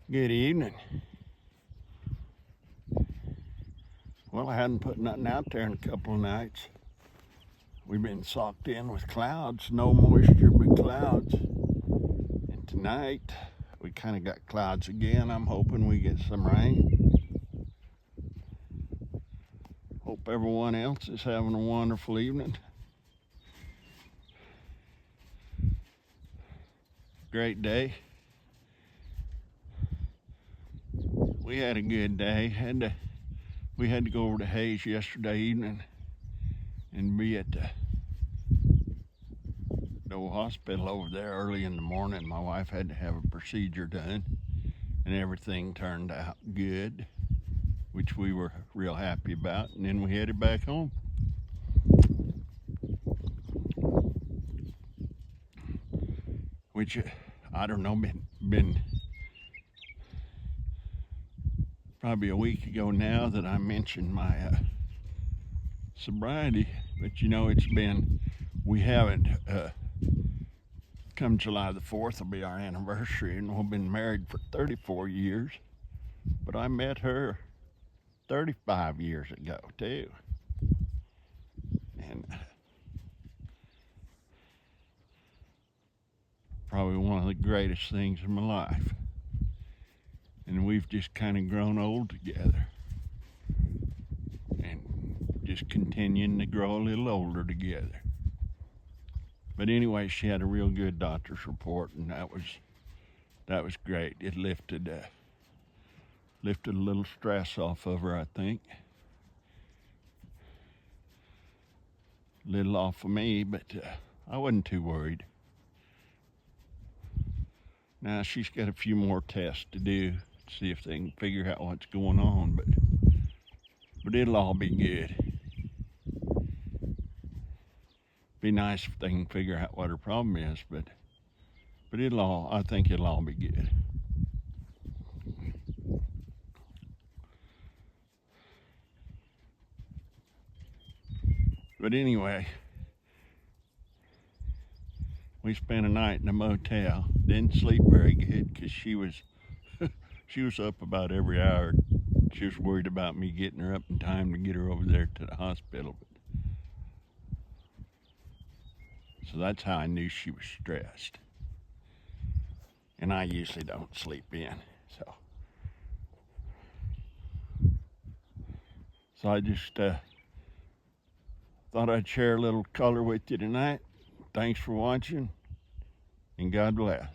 Good evening. Well, I hadn't put nothing out there in a couple of nights. We've been socked in with clouds, no moisture but clouds. And tonight, we kind of got clouds again. I'm hoping we get some rain. Hope everyone else is having a wonderful evening. Great day. We had a good day. We had to go over to Hayes yesterday evening and be at the old hospital over there early in the morning. My wife had to have a procedure done, and everything turned out good, which we were real happy about. And then we headed back home. Which I don't know, been probably a week ago now that I mentioned my sobriety, but we haven't. Come July the 4th will be our anniversary, and we've been married for 34 years. But I met her 35 years ago, too. And probably one of the greatest things in my life. And we've just kind of grown old together. And just continuing to grow a little older together. But anyway, she had a real good doctor's report, and that was great. It lifted a little stress off of her, I think. A little off of me, but I wasn't too worried. Now she's got a few more tests to do to see if they can figure out what's going on, but it'll all be good. Be nice if they can figure out what her problem is, but I think it'll all be good. But anyway, we spent a night in a motel. Didn't sleep very good because she was up about every hour. She was worried about me getting her up in time to get her over there to the hospital. So that's how I knew she was stressed. And I usually don't sleep in, so I just thought I'd share a little color with you tonight. Thanks for watching, and God bless.